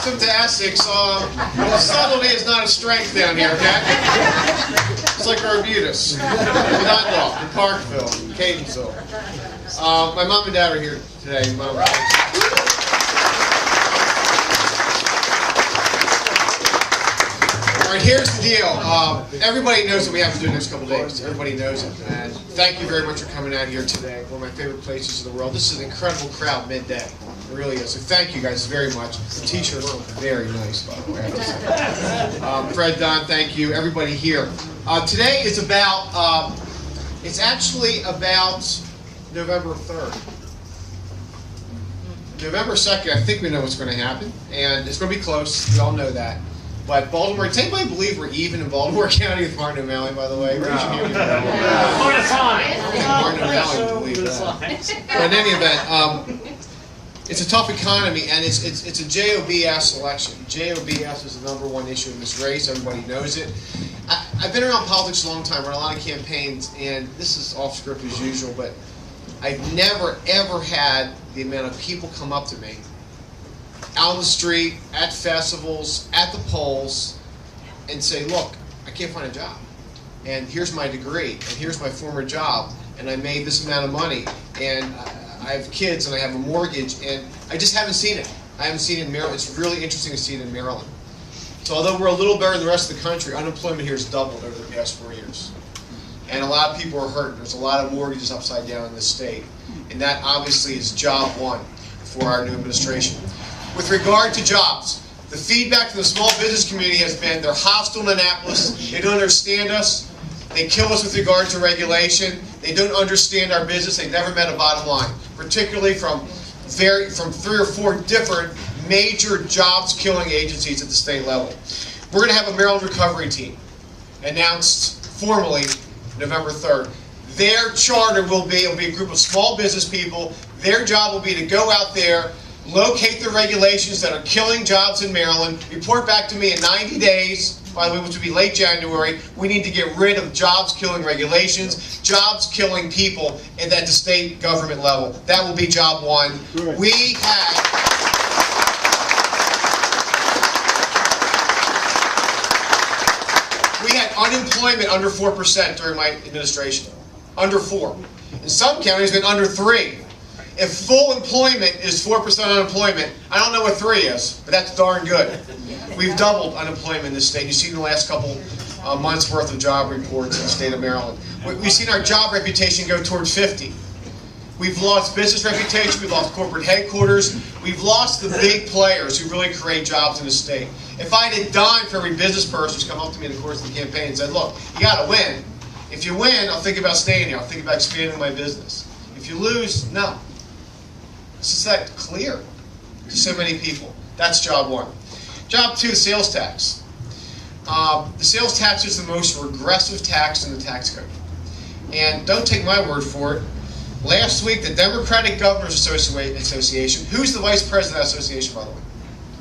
welcome to Essex. Subtlety is not a strength down here, okay? It's like Arbutus, Dundalk, in Parkville, in Catonsville. My mom and dad are here today. Mom, all right, here's the deal. Everybody knows what we have to do the next couple of days. Everybody knows it. And thank you very much for coming out here today. One of my favorite places in the world. This is an incredible crowd midday. It really is. So thank you guys very much. The t-shirts are very nice, by the way. I have to say. Fred, Don, thank you. Everybody here. Today is about, it's actually about November 3rd. November 2nd, I think we know what's going to happen. And it's going to be close. We all know that. But Baltimore, does anybody believe we're even in Baltimore County with Martin O'Malley, by the way? No. Martin O'Malley believe that. But in any event, it's a tough economy, and it's a JOBS election. JOBS is the #1 issue in this race. Everybody knows it. I've been around politics a long time, run a lot of campaigns, and this is off script as usual, but I've never, ever had the amount of people come up to me out on the street, at festivals, at the polls, and say, look, I can't find a job. And here's my degree, and here's my former job, and I made this amount of money, and I have kids, and I have a mortgage, and I just haven't seen it. I haven't seen it in Maryland. It's really interesting to see it in Maryland. So although we're a little better than the rest of the country, unemployment here has doubled over the past 4 years. And a lot of people are hurting. There's a lot of mortgages upside down in this state. And that obviously is job one for our new administration. With regard to jobs, the feedback from the small business community has been they're hostile to Annapolis, they don't understand us, they kill us with regard to regulation, they don't understand our business, they've never met a bottom line, particularly from 3 or 4 different major jobs-killing agencies at the state level. We're going to have a Maryland recovery team announced formally November 3rd. Their charter will be a group of small business people. Their job will be to go out there, locate the regulations that are killing jobs in Maryland, report back to me in 90 days, by the way, which would be late January. We need to get rid of jobs-killing regulations, jobs-killing people at the state government level. That will be job one. Good. We had unemployment under 4% during my administration. Under 4. In some counties, it's been under 3. If full employment is 4% unemployment, I don't know what 3 is, but that's darn good. We've doubled unemployment in this state. You've seen the last couple months' worth of job reports in the state of Maryland. We've seen our job reputation go toward 50. We've lost business reputation. We've lost corporate headquarters. We've lost the big players who really create jobs in the state. If I had a dime for every business person who's come up to me in the course of the campaign and said, look, you got to win. If you win, I'll think about staying here. I'll think about expanding my business. If you lose, no. It's just that clear to so many people. That's job one. Job two, the sales tax. The sales tax is the most regressive tax in the tax code. And don't take my word for it. Last week, the Democratic Governors Association, who's the vice president of that association, by the way?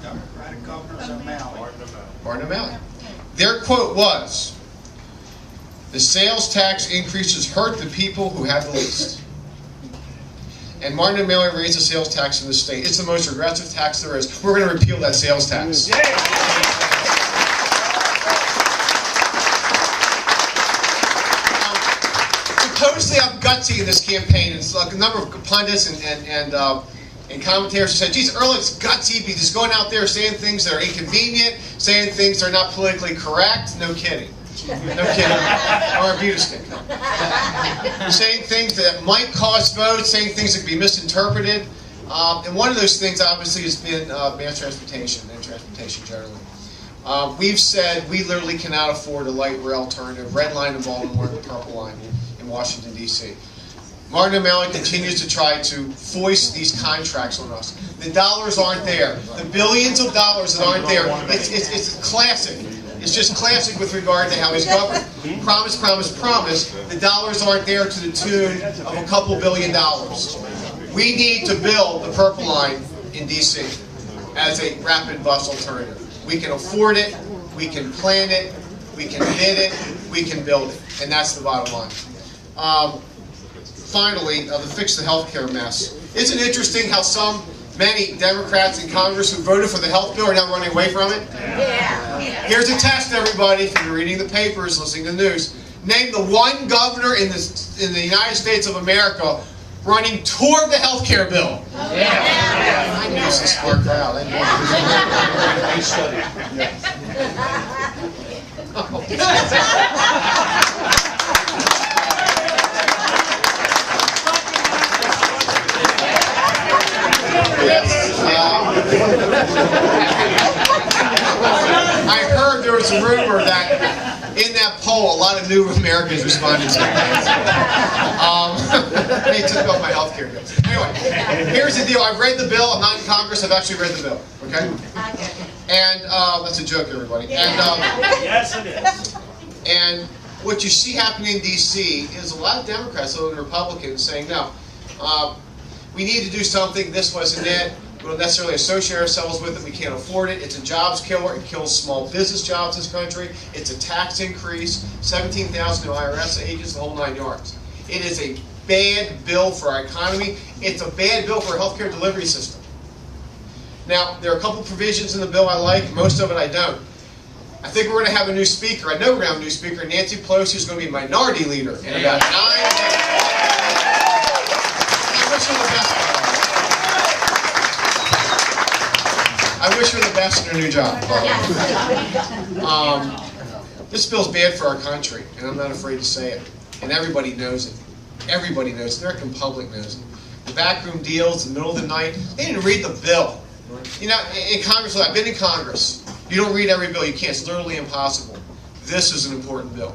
Democratic Governors O'Malley. Martin O'Malley. Their quote was, the sales tax increases hurt the people who have the least. And Martin O'Malley raised the sales tax in the state. It's the most regressive tax there is. We're going to repeal that sales tax. Supposedly I'm gutsy in this campaign. It's like a number of pundits and commentators who said, geez, Ehrlich's gutsy because he's going out there saying things that are inconvenient, saying things that are not politically correct. No kidding. No kidding. Or a beauty stick. Saying things that might cause votes, saying things that could be misinterpreted. And one of those things obviously has been mass transportation and transportation generally. We've said we literally cannot afford a light rail alternative, red line in Baltimore, the purple line in Washington, D.C. Martin O'Malley continues to try to foist these contracts on us. The dollars aren't there. The billions of dollars that aren't there, it's classic. It's just classic with regard to how he's governed. Promise, promise, promise. The dollars aren't there to the tune of a couple $1 billion. We need to build the Purple Line in D.C. as a rapid bus alternative. We can afford it, we can plan it, we can bid it, we can build it. And that's the bottom line. Finally, to fix the healthcare mess. Isn't it interesting how some many Democrats in Congress who voted for the health bill are now running away from it? Yeah. Here's a test, everybody, if you're reading the papers, listening to the news. Name the one governor in the United States of America running toward the health care bill. Yeah. I knew this was a square crowd. I I heard there was a rumor that in that poll, a lot of new Americans responded to it. They took off my health care bill. Anyway, here's the deal. I've read the bill. I'm not in Congress. I've actually read the bill. Okay? And that's a joke, everybody. And Yes, it is. and what you see happening in D.C. is a lot of Democrats, other than Republicans, saying, no, we need to do something. This wasn't it. We don't necessarily associate ourselves with it. We can't afford it. It's a jobs killer. It kills small business jobs in this country. It's a tax increase, 17,000 new IRS agents, the whole 9 yards. It is a bad bill for our economy. It's a bad bill for our healthcare delivery system. Now, there are a couple provisions in the bill I like. Most of it I don't. I think we're going to have a new speaker. I know we're going to have a new speaker. Nancy Pelosi is going to be minority leader in about 9 days. I wish her the best in her new job. This bill's bad for our country, and I'm not afraid to say it. And everybody knows it. Everybody knows it. The American public knows it. The backroom deals in the middle of the night. They didn't read the bill. You know, in Congress, I've been in Congress. You don't read every bill. You can't. It's literally impossible. This is an important bill.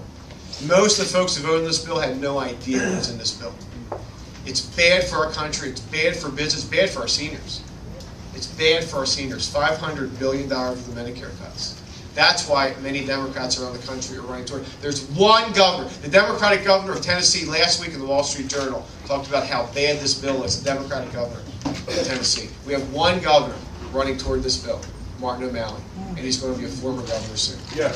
Most of the folks who voted in this bill had no idea what was in this bill. It's bad for our country. It's bad for business. Bad for our seniors. It's bad for our seniors. $500 billion for the Medicare cuts. That's why many Democrats around the country are running toward. There's one governor. The Democratic governor of Tennessee last week in the Wall Street Journal talked about how bad this bill is. The Democratic governor of Tennessee. We have one governor running toward this bill, Martin O'Malley, and he's going to be a former governor soon. Yes.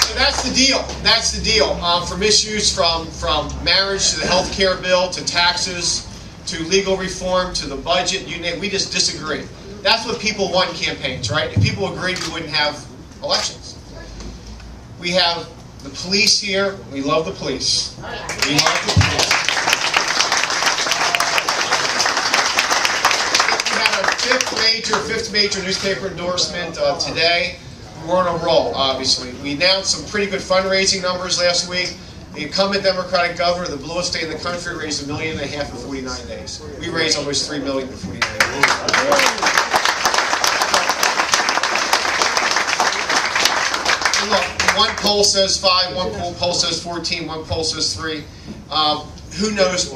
So that's the deal. That's the deal. From issues from marriage to the health care bill to taxes to legal reform to the budget, you name it, we just disagree. That's what people want in campaigns, right? If people agreed, we wouldn't have elections. We have the police here. We love the police. We love the police. We had our fifth major newspaper endorsement today. We're on a roll, obviously. We announced some pretty good fundraising numbers last week. The incumbent Democratic governor, the bluest state in the country, raised $1.5 million in 49 days. We raised almost $3 million in 49 days. And look, one poll says 5, one poll says 14, one poll says 3. Who knows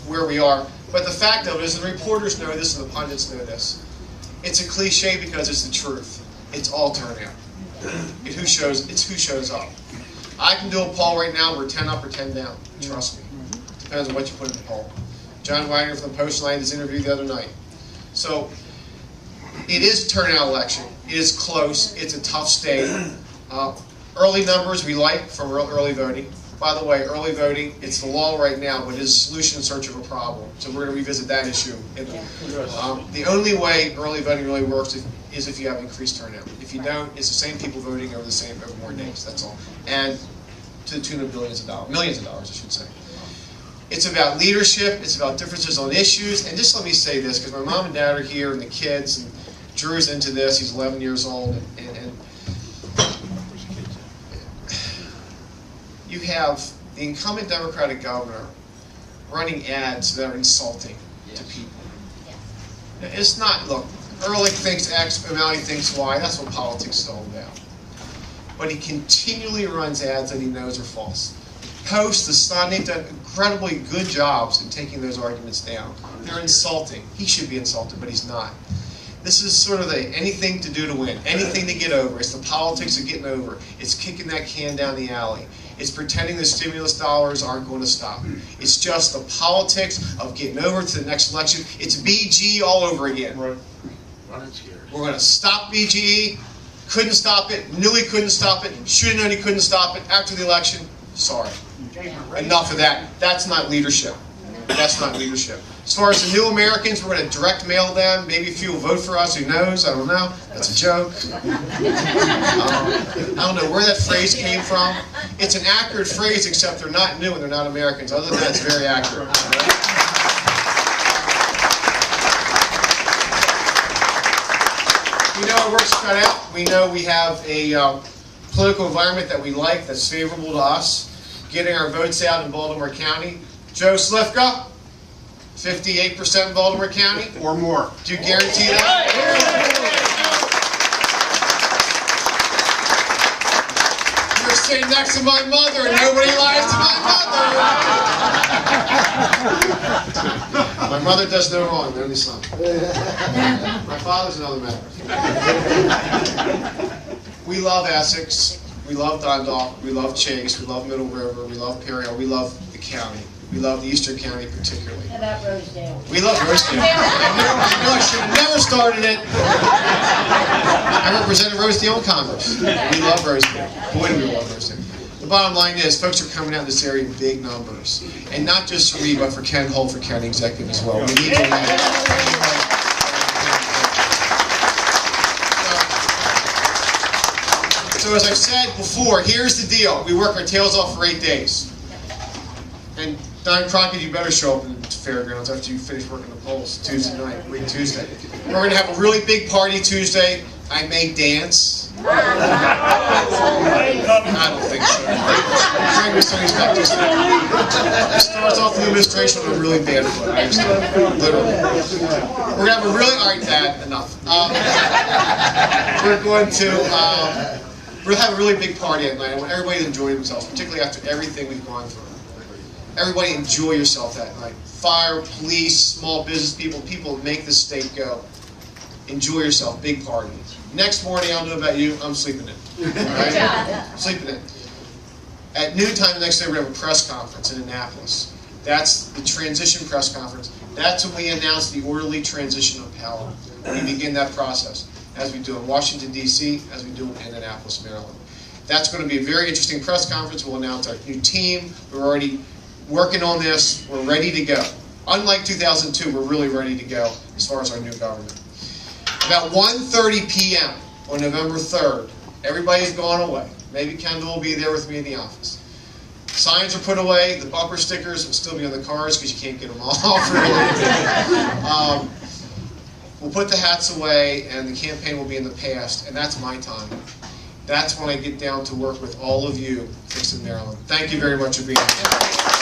where we are? But the fact of it is, and the reporters know this and the pundits know this, it's a cliche because it's the truth. It's all turnout. It's who shows up. I can do a poll right now. We're 10 up or 10 down. Trust me. Depends on what you put in the poll. John Wagner from the Post-Line did this interview the other night. So it is a turnout election. It is close. It's a tough state. Early numbers we like from early voting. By the way, early voting, it's the law right now, but it is a solution in search of a problem. So we're going to revisit that issue. The only way early voting really works is if you have increased turnout. If you don't, it's the same people voting over more days. That's all. And to the tune of millions of dollars, I should say. It's about leadership. It's about differences on issues. And just let me say this, because my mom and dad are here, and the kids, and Drew's into this. He's 11 years old, and you have the incumbent Democratic governor running ads that are insulting to people. It's not, look, Ehrlich thinks X, O'Malley thinks Y. That's what politics is all about. But he continually runs ads that he knows are false. Post, the Sun, they've done incredibly good jobs in taking those arguments down. They're insulting. He should be insulted, but he's not. This is sort of the anything to do to win, anything to get over. It's the politics of getting over. It's kicking that can down the alley. It's pretending the stimulus dollars aren't going to stop. It's just the politics of getting over to the next election. It's BG all over again. Right. We're going to stop BGE. Couldn't stop it. Knew he couldn't stop it. Should have known he couldn't stop it. After the election, sorry. Enough of that. That's not leadership. That's not leadership. As far as the new Americans, we're going to direct mail them. Maybe a few will vote for us. Who knows? I don't know. That's a joke. I don't know where that phrase came from. It's an accurate phrase, except they're not new and they're not Americans. Other than that, it's very accurate. We know our work's cut out. We know we have a political environment that we like, that's favorable to us. Getting our votes out in Baltimore County. Joe Slifka, 58% in Baltimore County. Or more. Do you guarantee that? You're sitting next to my mother and nobody lies to my mother. My mother does no wrong, the only son. My father's another matter. We love Essex. We love Dundalk. We love Chase. We love Middle River. We love Perry. We love the county. We love the Eastern County particularly. How about Rosedale? We love Rosedale. I know I should have never started it. I represented Rosedale in Congress. We love Rosedale. Boy, do we love Rosedale. The bottom line is, folks are coming out in this area in big numbers. And not just for me, but for Ken Holt, for county executive as well. We need to So as I've said before, here's the deal. We work our tails off for 8 days. And Don Crockett, you better show up in the fairgrounds after you finish working the polls Tuesday night, week Tuesday. We're going to have a really big party Tuesday. I may dance. I don't think so. Frank was saying he's got this. It starts off the administration on a really bad foot. I understand. Literally. We're going to have a really... All right, Dad, enough. We're going to... we'll have a really big party at night. I want everybody to enjoy themselves, particularly after everything we've gone through. Everybody enjoy yourself that night. Fire, police, small business people, people that make this state go. Enjoy yourself, big party. Next morning, I don't know about you, I'm sleeping in. All right? I'm sleeping in. At noontime the next day, we're going to have a press conference in Annapolis. That's the transition press conference. That's when we announce the orderly transition of power. We begin that process, as we do in Washington, D.C., as we do in Annapolis, Maryland. That's going to be a very interesting press conference. We'll announce our new team. We're already working on this. We're ready to go. Unlike 2002, we're really ready to go as far as our new government. About 1:30 p.m. on November 3rd, everybody's gone away. Maybe Kendall will be there with me in the office. Signs are put away. The bumper stickers will still be on the cars because you can't get them off. We'll put the hats away, and the campaign will be in the past, and that's my time. That's when I get down to work with all of you, folks in Maryland. Thank you very much for being here.